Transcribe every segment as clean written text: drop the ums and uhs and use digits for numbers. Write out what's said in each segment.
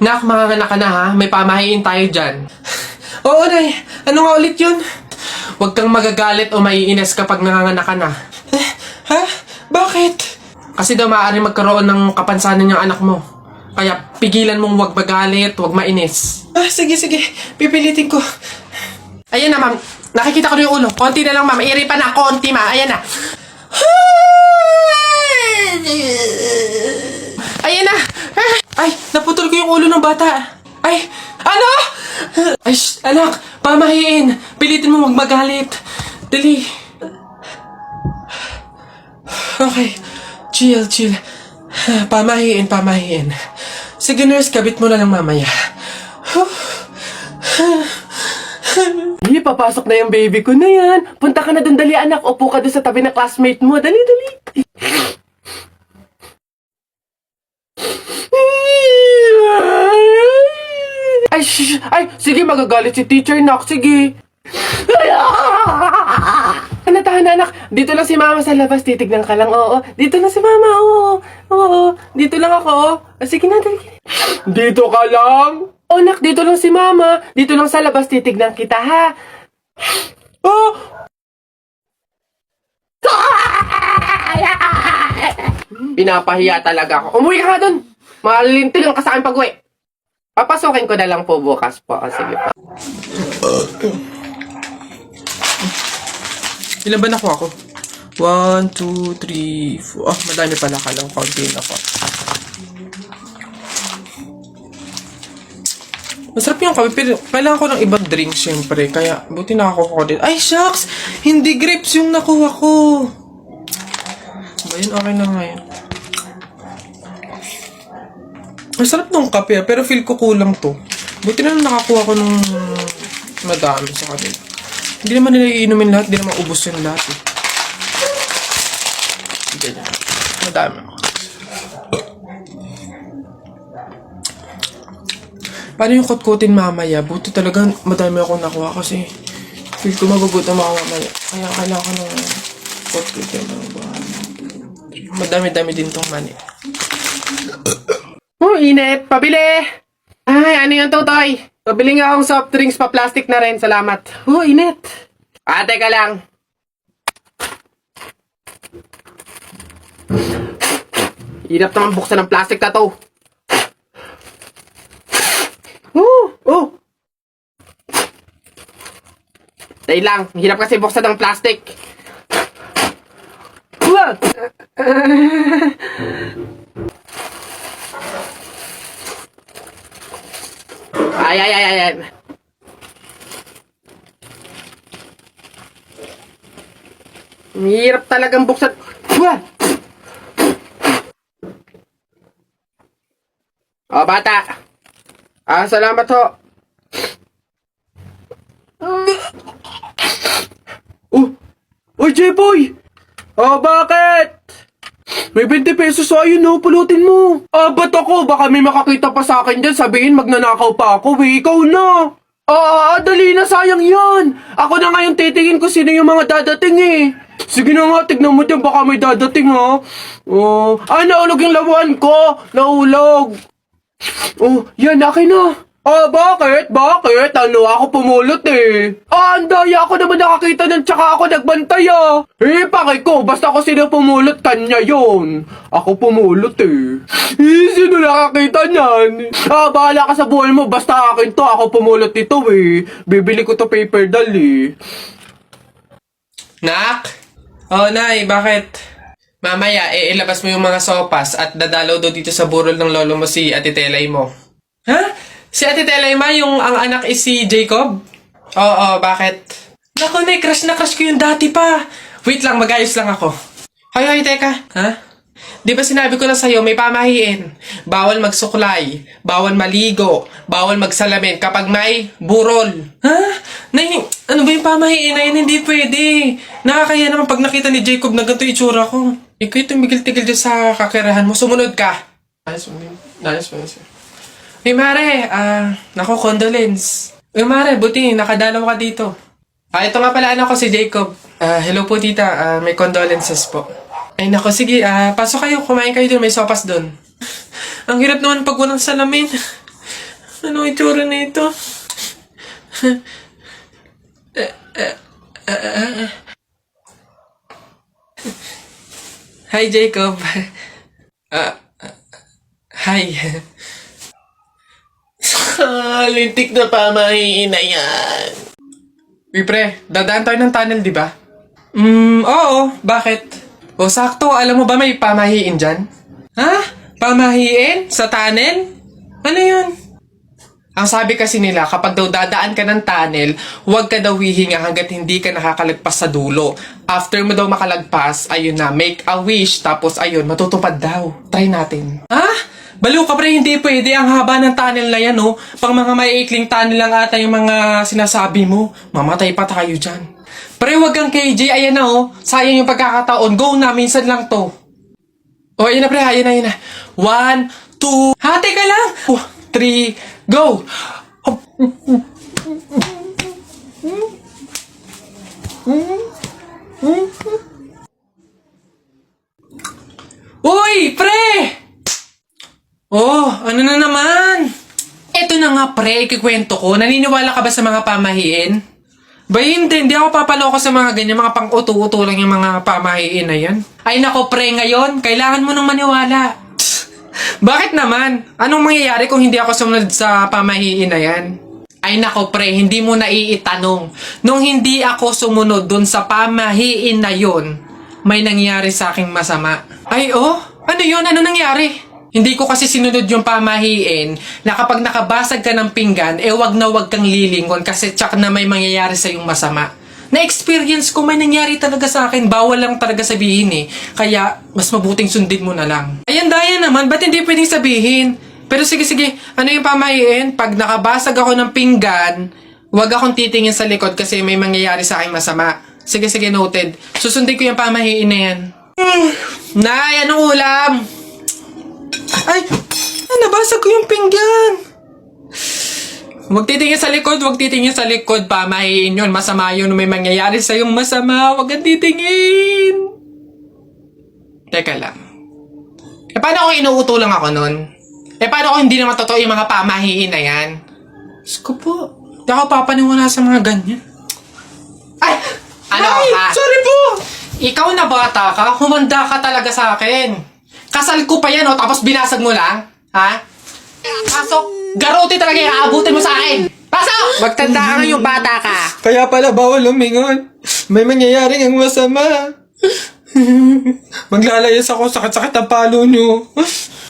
Nak, manganganak ka na ha. May pamahiin tayo dyan. Oo, Nay. Ano nga ulit yun? Huwag kang magagalit o maiinis kapag nanganganak ka na. Ha? Bakit? Kasi daw maaaring magkaroon ng kapansanan yung anak mo. Kaya pigilan mong huwag magalit, huwag mainis. Sige. Pipilitin ko. Ayan na, ma'am. Nakikita ko na yung ulo. Konti na lang, ma'am. Iri pa na. Konti, ma. Ayan na. Ayan na. Ay, naputol ko yung ulo ng bata. Ay, ano? Ay, anak. Pamahiin. Pilitin mo huwag magalit. Dali. Okay. Chill. Pamahiin. Sige, nurse. Kabit mo na lang mamaya. Hindi, papasok na yung baby ko na yan. Punta ka na dun, dali anak. Upo ka dun sa tabi ng classmate mo. Dali. Ay, sige, magagalit si teacher, nak. Sige. Tahan anak. Dito lang si mama sa labas. Titignan ka lang, oo. Dito lang si mama, oo. Dito lang ako. Sige na, dali. Dito ka lang? Oh, nak, dito lang si mama. Dito lang sa labas. Titignan kita, ha? Oh! Pinapahiya talaga ako. Umuwi ka nga dun. Malilintil lang ka sa akin pag-uwi. Papasukin ko na lang po bukas po. Sige pa. Ilan ba nakuha ko? 1, 2, 3, 4. Ah, madami pala ka lang. Kaunti na ko. Masarap yung kape, pero kailangan ko ng ibang drink, syempre. Kaya, buti nakakuha ko din. Ay, shucks! Hindi grapes yung nakuha ko. Ba yun? Okay na ngayon. Masarap nung kape, pero feel ko kulang to. Buti na nakakuha ko ng madami sa kanila. Hindi naman nila iinumin lahat, hindi naman ubos yung lahat eh. Ganyan. Madami ako. Paano yung kutkutin mamaya? Buti talaga madami akong nakuha kasi feel ko magugutom ako mamaya. Kaya kailangan ko ng kutkutin. Madami-dami din tong mani. Oh, init! Pabili! Ay, ano yung tutoy? Pabili nga akong soft drinks pa plastic na rin. Salamat. Oh, init! Teka lang. Hirap naman buksan ng plastic na to. Oh! Dahil lang, hirap kasi buksan ng plastic. Ay. Hirap talagang buksan. Oh, bata. Salamat ho. Uy, J-Boy! Bakit? May 20 pesos sa'yo, no? Pulutin mo. Ba't ako? Baka may makakita pa sa akin dyan. Sabihin, magnanakaw pa ako, eh. Ikaw na. Dali na. Sayang yan. Ako na ngayon titingin ko sino yung mga dadating, eh. Sige na nga, tignan mo dyan. Baka may dadating, ha? Naulog yung lawan ko. Naulog. Yan, akin na. Bakit? Bakit? Ako pumulot eh. Ang daya ako naman nakakita nun tsaka ako nagbantay ah. Pakay ko, basta ako sino pumulot, kanya yon. Ako pumulot eh. Sino nakakita niyan? Bahala ka sa buhay mo, basta akin to, ako pumulot nito eh. Bibili ko to paper doll eh. Nak? Nay, bakit? Mamaya, ilabas mo yung mga sopas at dadalaw daw dito sa burol ng lolo mo si Ate Telay mo. Ha? Si Ate Telema, yung ang anak is si Jacob? Oo, bakit? Naku, Nay, crush na crush ko yung dati pa. Wait lang, mag-ayos lang ako. Hoy, teka. Ha? Di ba sinabi ko na sa'yo, may pamahiin. Bawal magsuklay, bawal maligo, bawal magsalamin kapag may burol. Ha? Nay, ano ba yung pamahiin na yun? Hindi pwede. Nakakaya naman pag nakita ni Jacob na ganito itsura ko. Ikaw yung tumigil-tigil dyan sa kakirahan mo. Sumunod ka. Nice. Uy, Mare, naku, condolence. Uy, Mare, buti, nakadalaw ka dito. Ito nga pala anak ko si Jacob. Hello po, tita. May condolences po. Ay, naku, sige, pasok kayo. Kumain kayo dun. May sopas dun. Ang hirap naman pag walang salamin. Ano itsura nito? Hi, Jacob. Hi. Lintik na pamahiin na yan. Uy, pre, dadaan tayo ng tunnel, di ba? Oo. Bakit? O, sakto. Alam mo ba may pamahiin dyan? Ha? Pamahiin? Sa tunnel? Ano yun? Ang sabi kasi nila, kapag daw dadaan ka ng tunnel, huwag ka daw hihinga hanggat hindi ka nakakalagpas sa dulo. After mo daw makalagpas, ayun na, make a wish, tapos ayun, matutupad daw. Try natin. Ha? Baliw ka pre, hindi pwede. Ang haba ng tunnel na yan, oh. Pang mga maiikling tunnel lang ata yung mga sinasabi mo. Mamatay pa tayo dyan. Pre, wag kang KJ. Ayan na, oh. Sayang yung pagkakataon. Go na, minsan lang to. Oh, ayan na pre, ayan na. 1, 2, ha, teka lang. 3, go! Uy, pre! Oh, ano na naman? Eto na nga pre, ikikwento ko. Naniniwala ka ba sa mga pamahiin? Ba hindi ako papaloko sa mga ganyan, mga pang-uto-uto lang yung mga pamahiin na yan. Ay nako pre, ngayon, kailangan mo nang maniwala. Bakit naman? Anong mangyayari kung hindi ako sumunod sa pamahiin na yan? Ay nako pre, hindi mo na iitanong. Nung hindi ako sumunod dun sa pamahiin na yon, may nangyari sa aking masama. Ay oh, ano yun? Ano nangyari? Hindi ko kasi sinunod yung pamahiin na kapag nakabasag ka ng pinggan, wag na wag kang lilingon kasi tsak na may mangyayari sa yung masama. Na-experience ko, may nangyari talaga sa akin. Bawal lang talaga sabihin eh. Kaya, mas mabuting sundin mo na lang. Ayan, daya naman. Ba't hindi pwedeng sabihin? Pero sige, ano yung pamahiin? Pag nakabasag ako ng pinggan, wag akong titingin sa likod kasi may mangyayari sa aking masama. Sige, noted. Susundin ko yung pamahiin na yan. Nay, anong ulam? Ay, nabasag ko yung pinggan. Huwag titingin sa likod, pamahiin yun. Masama yun, may mangyayari sa yung masama. Huwag kang titingin. Teka lang. Paano kung inuuto lang ako nun? Paano kung hindi naman totoo yung mga pamahiin na yan? Diyos ko po, hindi ako papaniwala sa mga ganyan. Ay! Ano ka? Sorry po! Ikaw na bata ka, humanda ka talaga sa akin. Kasal ko pa yan, tapos binasag mo lang? Ha? Pasok! Garote talaga yung aabutin mo sa akin! Pasok! Magtanda ka ngayong bata ka! Kaya pala bawal lumingon. May mangyayaring ang masama. Maglalayas ako, sakit-sakit ang palo nyo.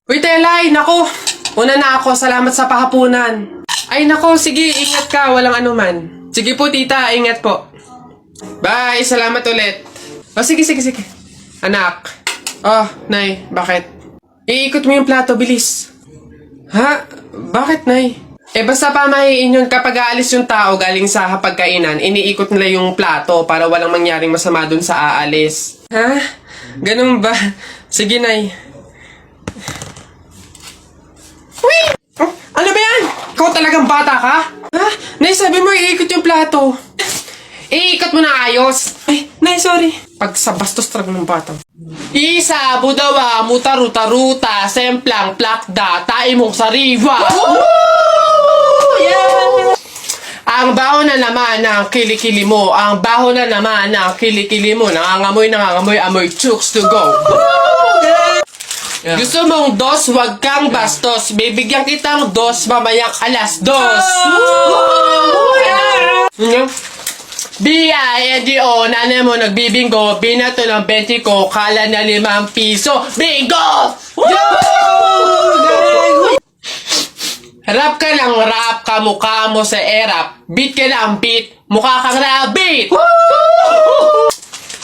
Uy, Telay, nako! Una na ako, salamat sa pahapunan. Ay, nako, sige, ingat ka, walang anuman. Sige po, tita, ingat po. Bye, salamat ulit. Oh, sige. Anak. Oh, Nay, bakit? Iikot mo yung plato, bilis. Ha? Bakit, Nay? Basta pamahiin yun kapag aalis yung tao galing sa hapagkainan, iniikot nila yung plato para walang mangyaring masama dun sa aalis. Ha? Ganun ba? Sige, Nay. Uy! Oh, ano ba yan? Ikaw talagang bata ka? Ha? Nay, sabi mo iikot yung plato. Iikot mo na ayos. Ay, Nay, sorry. Pag sa bastos talaga ng bata. Isa, budawa, mutaruta-ruta, semplang, plakda, taimong sariwa. Yeah! Ang baho na naman ng kilikili mo. Ang baho na naman ng kilikili mo. Nangangamoy, amoy chooks to go. Yeah. Gusto mong dos, wag kang bastos. Bibigyan kitang dos, mamayang alas dos. B-I-N-G-O, nanay mo nagbibingo, binato ng 20 ko, kala na 5 piso. Bingo! Rap ka ng rap, kamukha mo sa erap. Beat ka ng beat, mukha kang rabbit.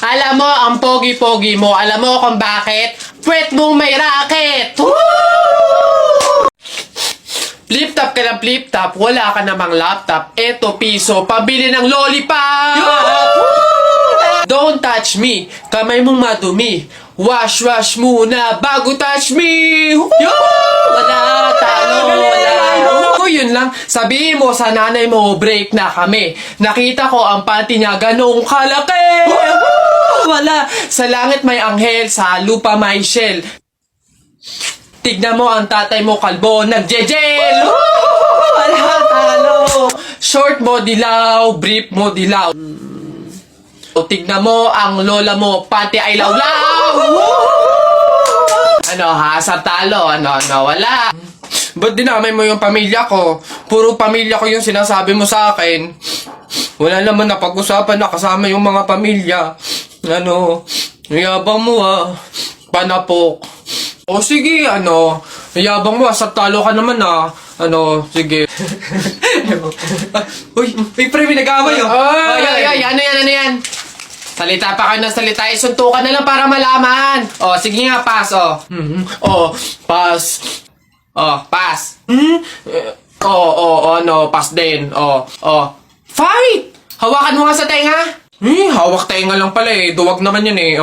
Alam mo, ang pogi-pogi mo, alam mo kung bakit? Pwet mong may racket. Flip-top ka ng flip-top, wala ka namang laptop. Eto piso, pabili ng lollipop! Don't touch me, kamay mong madumi. Wash muna bago touch me! Wala, talo, wala. Yun lang, sabihin mo sa nanay mo, break na kami. Nakita ko ang panty niya ganong kalaki! Wala, sa langit may anghel, sa lupa may shell. Tignan mo ang tatay mo kalbo, nagjejel! Wala, talo! Short mo dilaw, brief mo dilaw. Tignan mo ang lola mo, pati ay lawlaw! Ano ha, sa talo, ano, wala. Ba't dinamay mo yung pamilya ko? Puro pamilya ko yung sinasabi mo sa akin. Wala naman na pag-usapan na kasama yung mga pamilya. Ano, yabang mo ah. Panapok. O sige, ano, yabang mo ah, sa talo ka naman ah. Ano, sige. Uy, pre, may nag-away oh. Ay, ano yan? Salita pa kayo ng salita, isuntukan na lang para malaman. O, sige nga, pass, o. Pass. Pass. No, pass din. Fight! Hawakan mo nga sa tenga. Hawak tenga lang pala eh. Duwag naman yun eh.